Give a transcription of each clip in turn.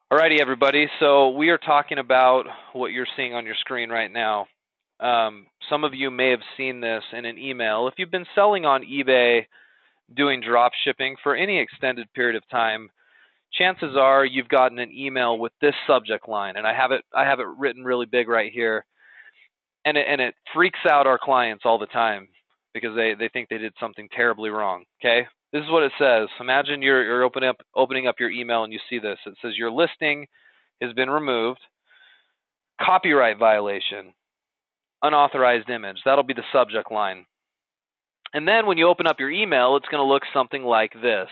Alrighty, everybody. So we are talking about what you're seeing on your screen right now. Some of you may have seen this in an email. If you've been selling on eBay, doing drop shipping for any extended period of time, chances are you've gotten an email with this subject line, and I have it written really big right here, and it freaks out our clients all the time because they think they did something terribly wrong. Okay, this is what it says. Imagine you're opening up your email and you see this. It says your listing has been removed, copyright violation, unauthorized image. That'll be the subject line. And then when you open up your email, it's going to look something like this,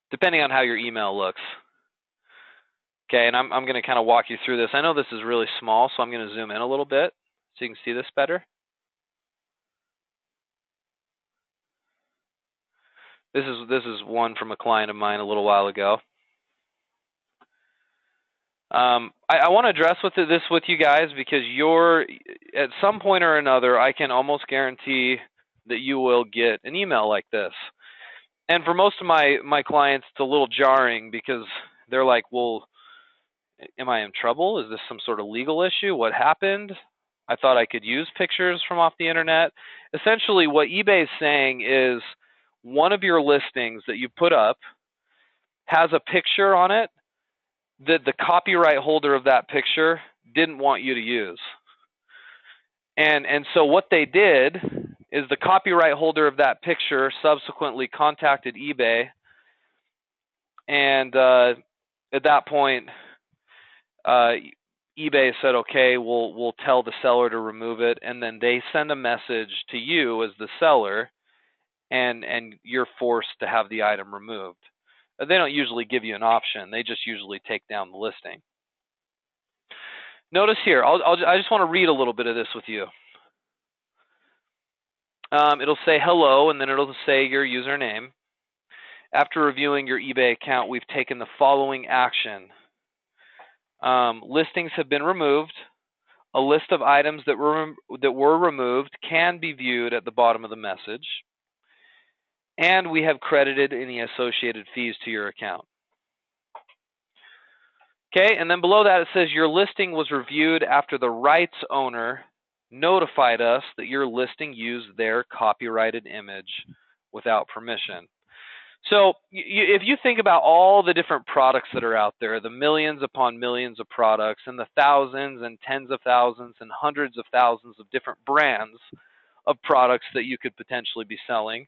depending on how your email looks. Okay, and I'm going to kind of walk you through this. I know this is really small, so I'm going to zoom in a little bit so you can see this better. This is one from a client of mine a little while ago. I want to address this with you guys because at some point or another, I can almost guarantee that you will get an email like this. And for most of my clients, it's a little jarring because they're like, well, am I in trouble? Is this some sort of legal issue? What happened? I thought I could use pictures from off the internet. Essentially, what eBay is saying is one of your listings that you put up has a picture on it that the copyright holder of that picture didn't want you to use. And so what they did is the copyright holder of that picture subsequently contacted eBay, and at that point, eBay said, okay, we'll tell the seller to remove it, and then they send a message to you as the seller, and you're forced to have the item removed. They don't usually give you an option. They just usually take down the listing. Notice here, I just want to read a little bit of this with you. It'll say hello, and then it'll say your username. After reviewing your eBay account, we've taken the following action. Listings have been removed. A list of items that were removed can be viewed at the bottom of the message. And we have credited any associated fees to your account. Okay, and then below that it says your listing was reviewed after the rights owner notified us that your listing used their copyrighted image without permission. So if you think about all the different products that are out there, the millions upon millions of products and the thousands and tens of thousands and hundreds of thousands of different brands of products that you could potentially be selling,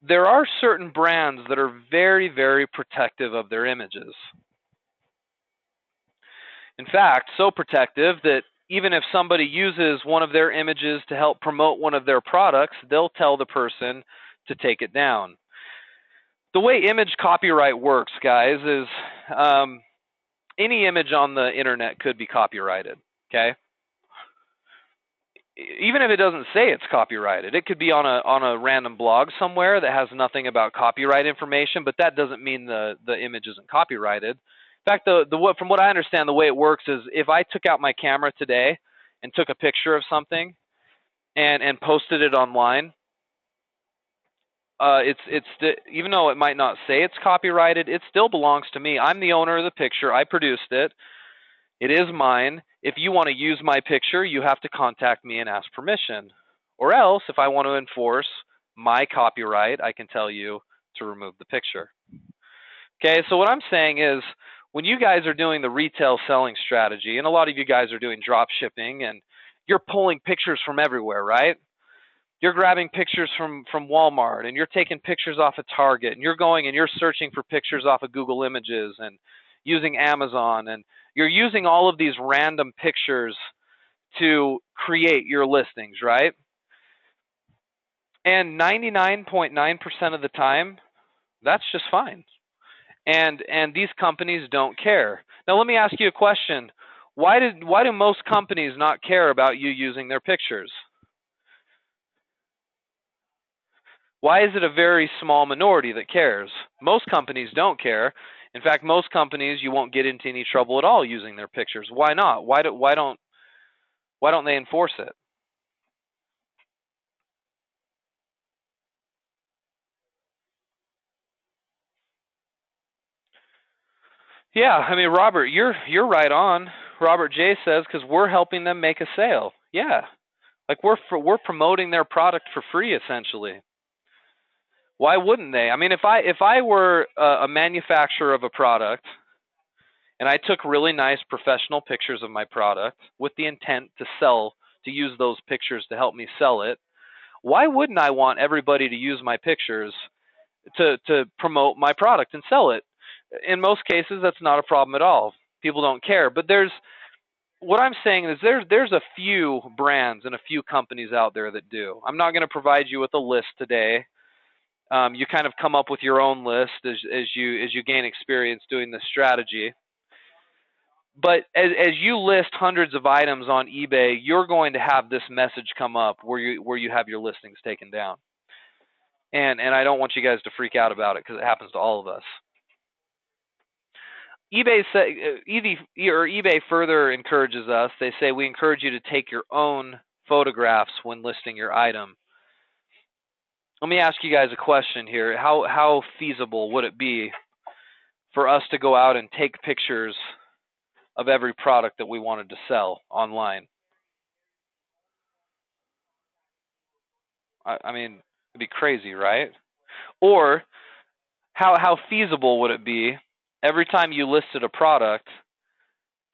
there are certain brands that are very, very protective of their images. In fact, so protective that even if somebody uses one of their images to help promote one of their products, they'll tell the person to take it down. The way image copyright works, guys, is any image on the internet could be copyrighted, okay? Even if it doesn't say it's copyrighted, it could be on a random blog somewhere that has nothing about copyright information, but that doesn't mean the image isn't copyrighted. In fact, from what I understand, the way it works is if I took out my camera today and took a picture of something and posted it online, even though it might not say it's copyrighted, it still belongs to me. I'm the owner of the picture. I produced it. It is mine. If you want to use my picture, you have to contact me and ask permission. Or else, if I want to enforce my copyright, I can tell you to remove the picture. Okay, so what I'm saying is, when you guys are doing the retail selling strategy, and a lot of you guys are doing drop shipping, and you're pulling pictures from everywhere, right? You're grabbing pictures from Walmart, and you're taking pictures off of Target, and you're going and you're searching for pictures off of Google Images and using Amazon, and you're using all of these random pictures to create your listings, right? And 99.9% of the time, that's just fine. And these companies don't care. Now, let me ask you a question. Why do most companies not care about you using their pictures? Why is it a very small minority that cares? Most companies don't care. In fact, most companies you won't get into any trouble at all using their pictures. Why not? Why don't they enforce it? Yeah, I mean, Robert, you're right on. Robert J says because we're helping them make a sale. Yeah, like we're promoting their product for free essentially. Why wouldn't they? I mean, if I were a manufacturer of a product and I took really nice professional pictures of my product with the intent to use those pictures to help me sell it, why wouldn't I want everybody to use my pictures to promote my product and sell it? In most cases, that's not a problem at all. People don't care. But what I'm saying is there's a few brands and a few companies out there that do. I'm not going to provide you with a list today. You kind of come up with your own list as you gain experience doing this strategy. But as you list hundreds of items on eBay, you're going to have this message come up where you have your listings taken down. And I don't want you guys to freak out about it because it happens to all of us. eBay further encourages us. They say we encourage you to take your own photographs when listing your item. Let me ask you guys a question here. How feasible would it be for us to go out and take pictures of every product that we wanted to sell online? I mean, it'd be crazy, right? Or how feasible would it be every time you listed a product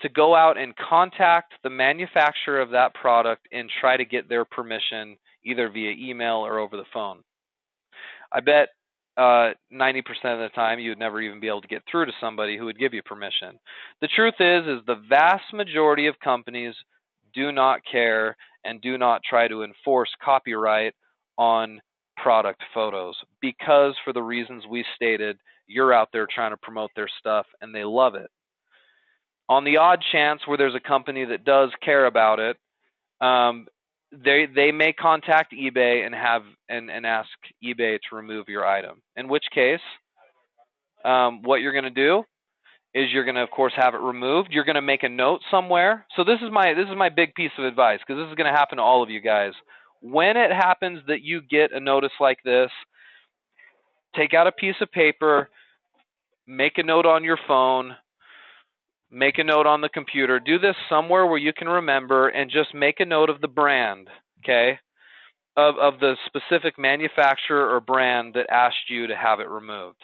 to go out and contact the manufacturer of that product and try to get their permission either via email or over the phone? I bet 90% of the time you would never even be able to get through to somebody who would give you permission. The truth is the vast majority of companies do not care and do not try to enforce copyright on product photos because for the reasons we stated, you're out there trying to promote their stuff and they love it. On the odd chance where there's a company that does care about it, they may contact eBay and ask eBay to remove your item. In which case, what you're going to do is you're going to, of course, have it removed. You're going to make a note somewhere. So this is my big piece of advice because this is going to happen to all of you guys. When it happens that you get a notice like this, take out a piece of paper, make a note on your phone, make a note on the computer. Do this somewhere where you can remember and just make a note of the brand, okay, of the specific manufacturer or brand that asked you to have it removed.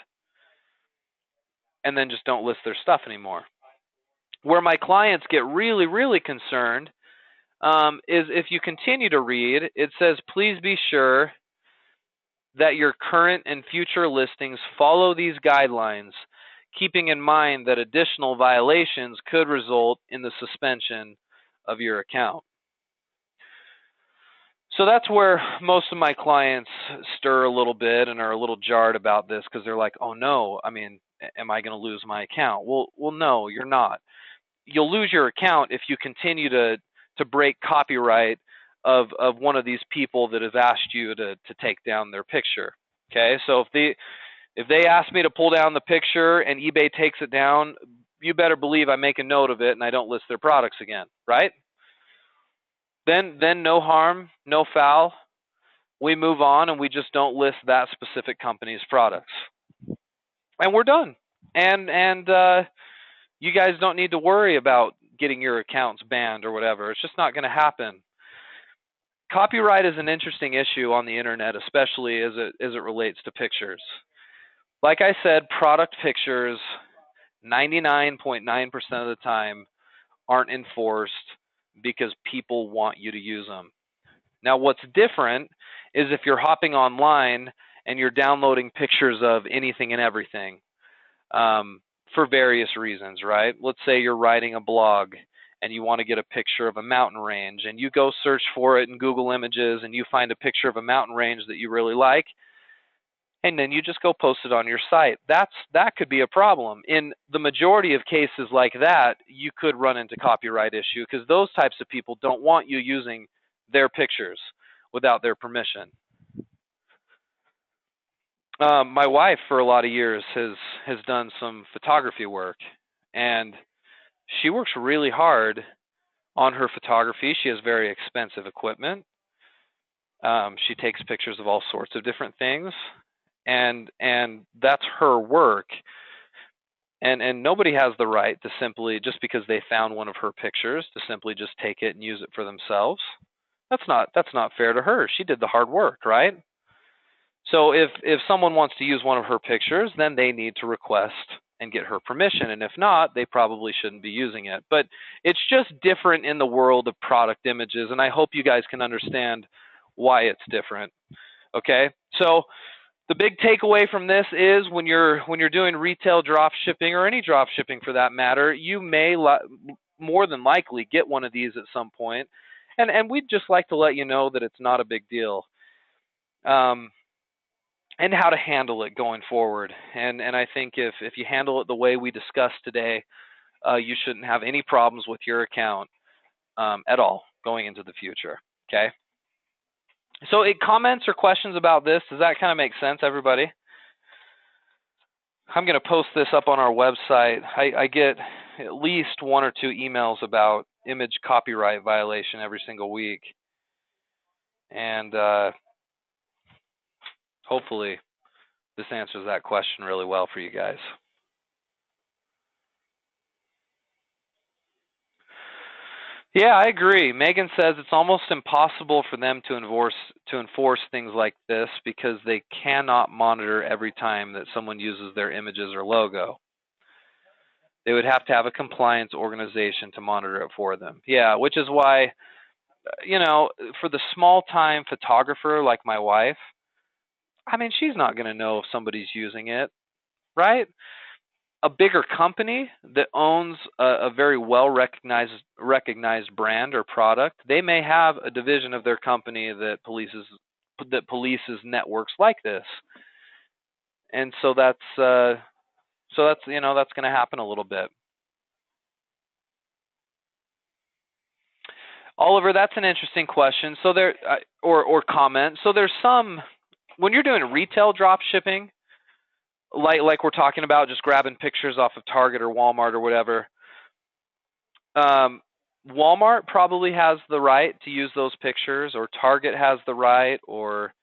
And then just don't list their stuff anymore. Where my clients get really, really concerned is if you continue to read, it says, please be sure that your current and future listings follow these guidelines, keeping in mind that additional violations could result in the suspension of your account. So that's where most of my clients stir a little bit and are a little jarred about this because they're like, oh no, I mean, am I going to lose my account? Well, no, you're not. You'll lose your account if you continue to break copyright of one of these people that have asked you to take down their picture. Okay, so if they ask me to pull down the picture and eBay takes it down, you better believe I make a note of it and I don't list their products again, right? Then no harm, no foul. We move on and we just don't list that specific company's products. And we're done. And you guys don't need to worry about getting your accounts banned or whatever. It's just not going to happen. Copyright is an interesting issue on the internet, especially as it relates to pictures. Like I said, product pictures 99.9% of the time aren't enforced because people want you to use them. Now, what's different is if you're hopping online and you're downloading pictures of anything and everything for various reasons, right? Let's say you're writing a blog and you want to get a picture of a mountain range and you go search for it in Google Images and you find a picture of a mountain range that you really like, and then you just go post it on your site. That could be a problem. In the majority of cases like that, you could run into copyright issue because those types of people don't want you using their pictures without their permission. My wife, for a lot of years, has done some photography work, and she works really hard on her photography. She has very expensive equipment. She takes pictures of all sorts of different things, and that's her work. And nobody has the right to simply, just because they found one of her pictures, to simply just take it and use it for themselves. That's not fair to her. She did the hard work, right? So if someone wants to use one of her pictures, then they need to request and get her permission. And if not, they probably shouldn't be using it. But it's just different in the world of product images, and I hope you guys can understand why it's different. Okay? So the big takeaway from this is when you're doing retail drop shipping, or any drop shipping for that matter, you may more than likely get one of these at some point. And we'd just like to let you know that it's not a big deal. And how to handle it going forward. And I think if you handle it the way we discussed today, you shouldn't have any problems with your account at all going into the future. Okay. So comments or questions about this? Does that kind of make sense, everybody? I'm going to post this up on our website. I get at least 1 or 2 emails about image copyright violation every single week. And hopefully this answers that question really well for you guys. Yeah, I agree. Megan says it's almost impossible for them to enforce things like this because they cannot monitor every time that someone uses their images or logo. They would have to have a compliance organization to monitor it for them. Yeah, which is why, for the small-time photographer like my wife, I mean, she's not going to know if somebody's using it, right? A bigger company that owns a very well recognized brand or product, they may have a division of their company that polices networks like this, and so that's going to happen a little bit. Oliver, that's an interesting question. So there, or comment. So there's some, when you're doing retail drop shipping, like we're talking about, just grabbing pictures off of Target or Walmart or whatever. Walmart probably has the right to use those pictures, or Target has the right, or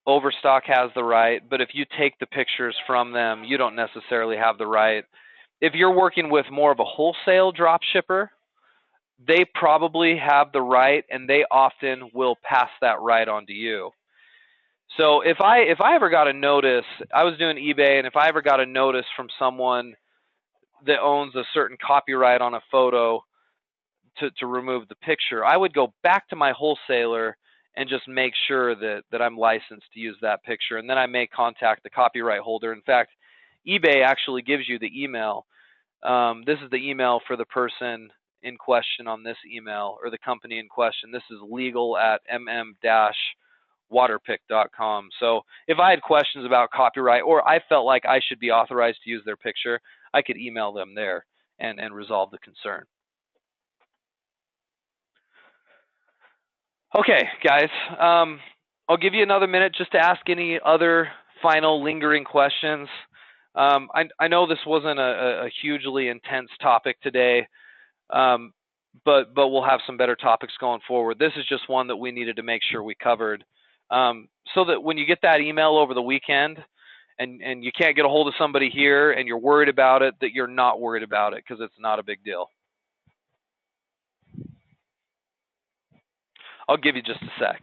Overstock has the right. But if you take the pictures from them, you don't necessarily have the right. If you're working with more of a wholesale drop shipper, they probably have the right, and they often will pass that right on to you. So if I ever got a notice, I was doing eBay, and if I ever got a notice from someone that owns a certain copyright on a photo to remove the picture, I would go back to my wholesaler and just make sure that I'm licensed to use that picture, and then I may contact the copyright holder. In fact, eBay actually gives you the email. This is the email for the person in question on this email, or the company in question. This is legal@mm-waterpick.com. So if I had questions about copyright, or I felt like I should be authorized to use their picture, I could email them there and resolve the concern. Okay, guys, I'll give you another minute just to ask any other final lingering questions. I know this wasn't a hugely intense topic today, but we'll have some better topics going forward. This is just one that we needed to make sure we covered, so that when you get that email over the weekend and you can't get a hold of somebody here and you're worried about it, that you're not worried about it, because it's not a big deal. I'll give you just a sec.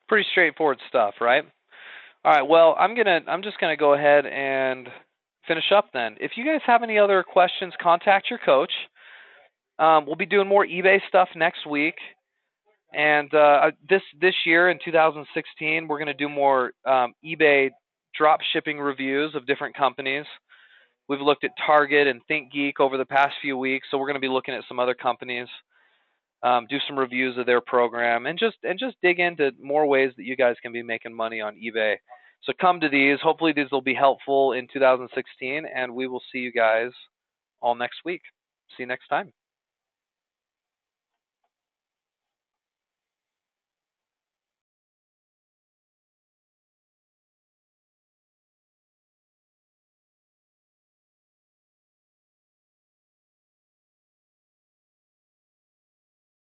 Pretty straightforward stuff, right? All right, well, I'm just gonna go ahead and finish up then. If you guys have any other questions, contact your coach. We'll be doing more eBay stuff next week, and this year in 2016, we're gonna do more eBay drop shipping reviews of different companies. We've looked at Target and ThinkGeek over the past few weeks, so we're gonna be looking at some other companies. Do some reviews of their program, and just dig into more ways that you guys can be making money on eBay. So come to these. Hopefully these will be helpful in 2016, and we will see you guys all next week. See you next time.